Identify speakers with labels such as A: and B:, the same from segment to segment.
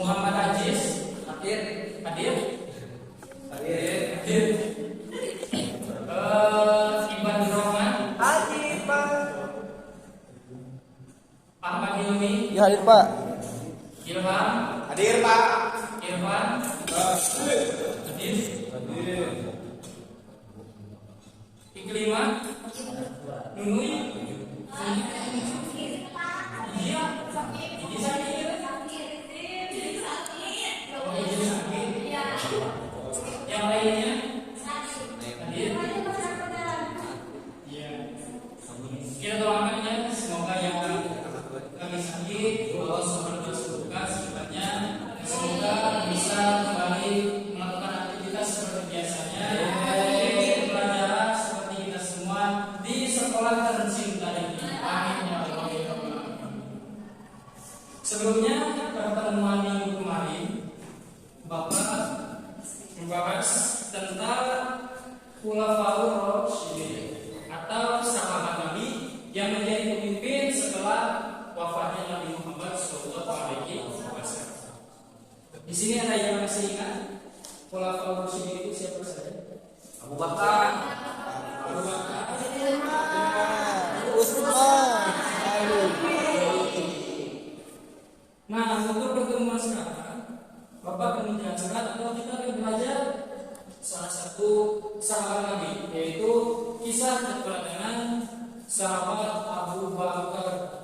A: Muhammad Aziz hadir. Iban Rohman hadir Pak. Ahmad Hilmi
B: Ya hadir Pak.
A: Ilham
C: Hadir Pak.
A: Irfan hadir. Iklimah Nunui iya ini sakit. Yang lainnya hadir. Iya. Kita doakan ya, semoga yang kami sakit Allah SWT sembuhkan secepatnya. Semoga bisa kembali melakukan aktivitas seperti biasanya. Belajar seperti kita semua di sekolah tercinta ini. Amin ya Allah ya Rabbal alamin. Sebelumnya pertemuan minggu kemarin Bapak membahas tentang Khulafaur Rasyidin atau sahabat Nabi yang menjadi pemimpin setelah wafatnya Nabi Muhammad SAW. Di sini ada yang masih ingat Khulafaur Rasyidin itu siapa saja? Abu Bakar,
B: Utsman,
A: Nah, untuk pertemuan sekarang Bapak akan menjelaskan atau kita akan belajar salah satu sahabat Nabi, yaitu kisah keteladanan sahabat Abu Bakar.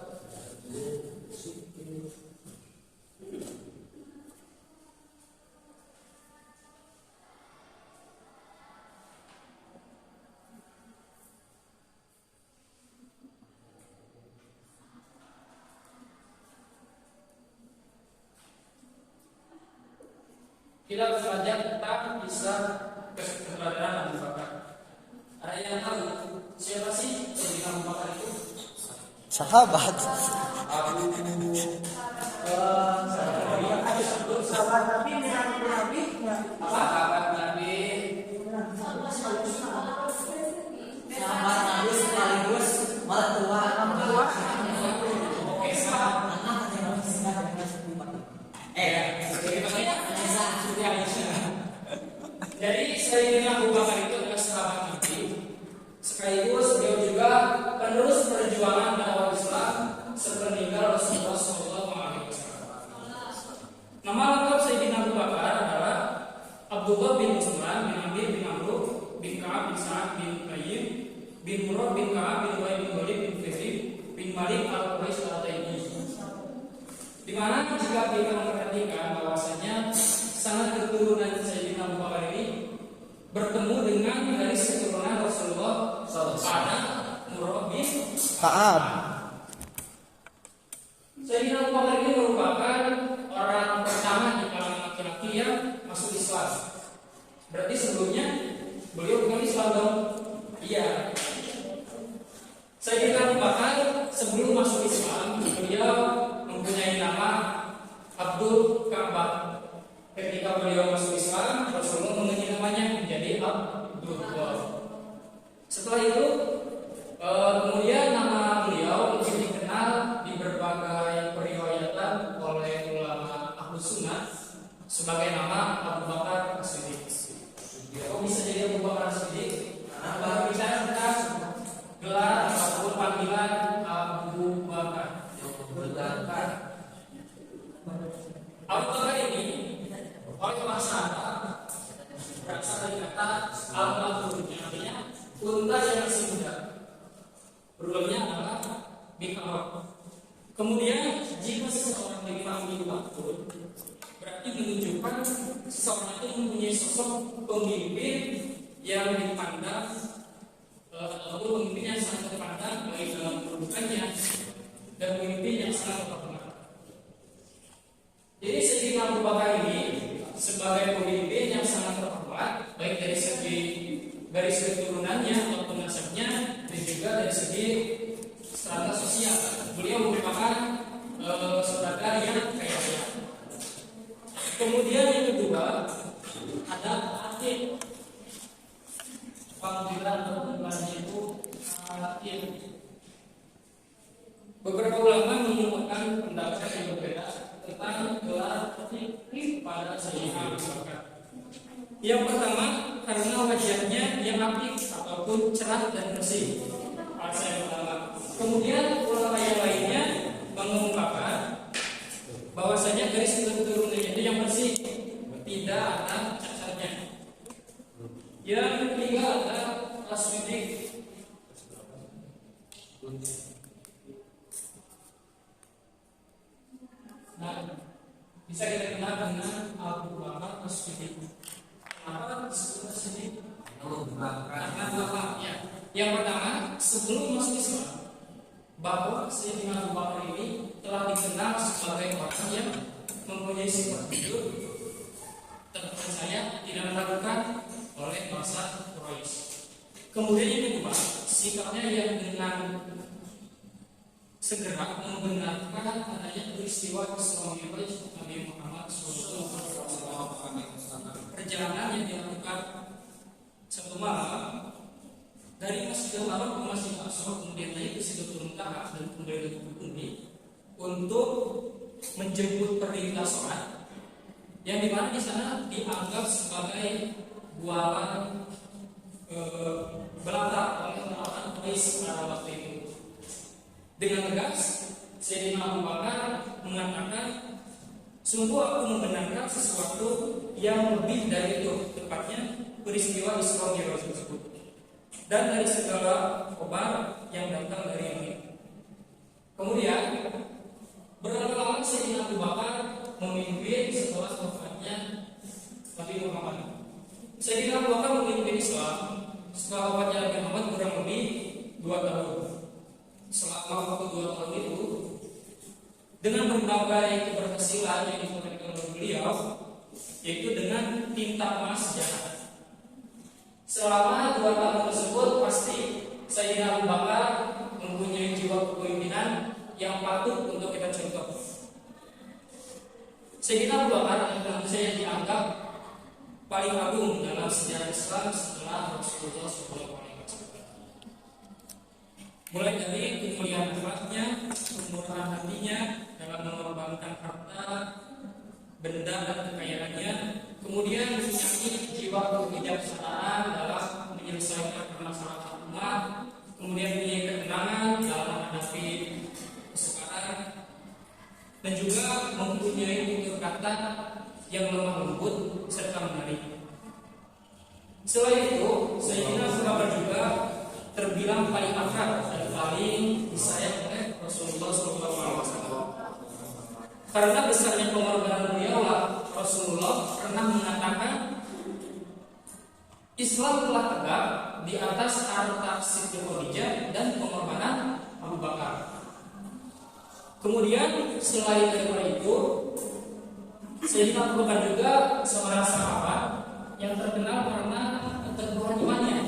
A: Kita belajar tentang kisah keteladanan Abu Bakar. Ada yang tahu siapa sih Sayyidina Abu Bakar itu?
B: sahabat.
A: Sahabat Nabi, sahabat Nabi sekaligus mertua. Oke, jadi Sayyidina Abu Bakar itu adalah sahabat Nabi, sekaligus beliau juga penerus perjuangan dakwah Islam sepeninggal Rasulullah SAW. Nama lengkap Sayyidina Abu Bakar adalah Abdullah bin Utsman bin Amir bin Amr bin Ka'ab bin Sa'ad bin Qayyim bin Murrah bin Ka'ab bin Ubayd bin Khalid bin Fihri bin Malik al-Quraisy al-Taimi. Di mana jika kita memperhatikan bahwasanya sangat keturunan Sayyidina Abu Bakar ini bertemu dengan garis keturunan Rasulullah pada Murrah bin
B: Ka'ab.
A: Sayyidina Abu Bakar ini merupakan orang pertama di kalangan laki-laki yang masuk Islam. Berarti sebelumnya beliau bukan Islam dong? Iya. Sayyidina Abu Bakar sebelum masuk Islam beliau mempunyai nama Abdul Ka'bah. Ketika beliau masuk Islam, Rasulullah mengganti namanya menjadi Abdullah. Setelah itu, kemudian nama beliau lebih dikenal di berbagai periwayatan oleh ulama Ahlus Sunnah sebagai nama Abu Bakar As-Siddiq. Kok bisa jadi Abu Bakar As-Siddiq? Karena baru bicara tentang gelar ataupun panggilan Abu Bakar. Abu Bakar ini oleh bahasa berasal dari kata al-mafrud, yang artinya unta yang masih muda. Rulenya adalah bikar. Kemudian jika seseorang dipanggil mafrud, berarti menunjukkan seseorang itu mempunyai sosok pemimpin yang dipandang ataupun pemimpin yang sangat terpandang baik dalam kedudukannya dan pemimpin yang sangat terkenal. Jadi Sayyidina Abu Bakar ini sebagai pemimpin yang sangat terhormat baik dari segi garis keturunannya ataupun nasabnya, dan juga dari segi strata sosial. Beliau merupakan saudagar yang kaya raya. Kemudian yang kedua ada atin. Panggilan atau panggilannya itu atin. Beberapa ulama mengemukakan pendapat yang berbeda tentang gelar atin pada Sayyidina Abu Bakar. Yang pertama, karena wajahnya yang apik ataupun cerah dan bersih. Alasan yang pertama. Kemudian ulama yang lainnya mengemukakan bahwasanya garis keturunannya itu yang bersih, tidak ada cacatnya. Yang ketiga ada asmidik. Nah, bisa kita kenal dengan Abu Bakar As-Siddiq. Kenapa disebut As-Siddiq? Karena dua ya. Yang pertama, sebelum masuk Islam, bahwa Sayyidina Abu Bakar ini telah dikenal sebagai orang yang mempunyai sifat jujur, terpercaya, tidak meragukan oleh bangsa Quraisy. Kemudian yang kedua, sikapnya yang dengan segera membenarkan adanya peristiwa Isra Mi'raj Nabi Muhammad SAW. Perjalanan yang dilakukan satu malam dari Masjidil Haram ke Masjidil Aqsa, kemudian naik ke Sidratul Muntaha dan kemudian ke Bukit Tinggi untuk menjemput perintah sholat, yang dimana di sana dianggap sebagai bualan belaka oleh orang Quraisy pada waktu itu. Dengan tegas, Sayyidina Abu Bakar mengatakan, sungguh aku membenarkan sesuatu yang lebih dari itu, tepatnya peristiwa Isra Mi'raj tersebut, dan dari segala kabar yang datang dari langit. Kemudian berlama-lama Sayyidina Abu Bakar memimpin setelah wafatnya Nabi Muhammad. Sayyidina Abu Bakar memimpin Islam setelah wafatnya Nabi Muhammad kurang lebih 2 tahun. Selama waktu 2 tahun itu, dengan berbagai keberhasilan yang ditorehkan oleh beliau, yaitu dengan tinta emas jahat. Selama 2 tahun tersebut pasti Sayyidina Abu Bakar mempunyai jiwa kepemimpinan yang patut untuk kita contoh. Sayyidina Abu Bakar yang tentu saja dianggap paling agung dalam sejarah Islam setelah Rasulullah SAW. Mulai dari kemuliaan akhlaknya, kemurahan hatinya dalam mengorbankan harta, benda dan kekayaannya, kemudian mempunyai jiwa kebijaksanaan dalam menyelesaikan permasalahan umat, kemudian mempunyai ketenangan dalam menghadapi kesukaran, dan juga mempunyai tutur kata yang lemah lembut serta menarik. Selain itu, Sayyidina Abu Bakar juga terbilang paling akrab dan paling disayang oleh Rasulullah SAW. Karena besarnya pengorbanan beliau, Rasulullah pernah mengatakan, Islam telah tegak di atas harta Siti Khadijah dan pengorbanan Abu Bakar. Kemudian selain daripada itu, Sayyidina Abu Bakar juga seorang sahabat yang terkenal karena keteguhan imannya.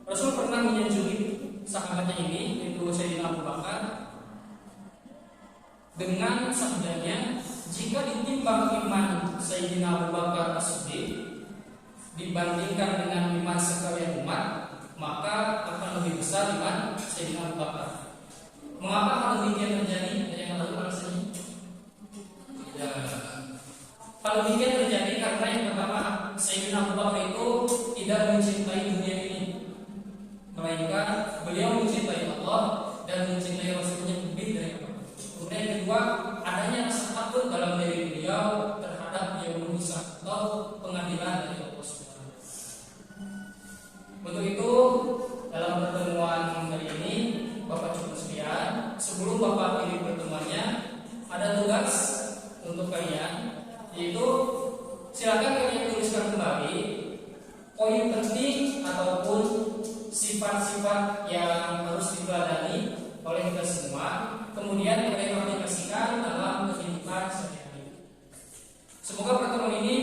A: Rasul pernah menyanjungi sahabatnya ini, yaitu Sayyidina Abu Bakar, dengan sabdanya, jika ditimbang iman Sayyidina Abu Bakar As-Siddiq dibandingkan dengan iman sekalian umat, maka akan lebih besar iman Sayyidina Abu Bakar. Mengapa hal demikian terjadi? Ada yang tahu alasannya? Tidak. Hal demikian terjadi karena yang pertama, Sayyidina Abu Bakar itu tidak mencintai dunia ini, melainkan beliau mencintai Allah dan mencintai Rasulnya lebih dari apa. Kemudian yang kedua, adanya rasa takut dalam diri beliau terhadap yaumul hisab atau pengadilan dari Allah Subhanahu. Untuk itu, dalam pertemuan kali ini, Bapak cukup sekian. Sebelum Bapak pilih pertemuannya, ada tugas untuk kalian, yaitu silakan kalian tuliskan kembali poin penting ataupun sifat-sifat yang harus diteladani oleh kita semua, kemudian kalian aplikasikan dalam kehidupan sehari-hari. Semoga pertemuan ini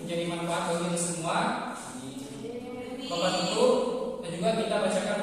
A: menjadi manfaat bagi kita semua. Bapak Ibu, dan juga kita bacakan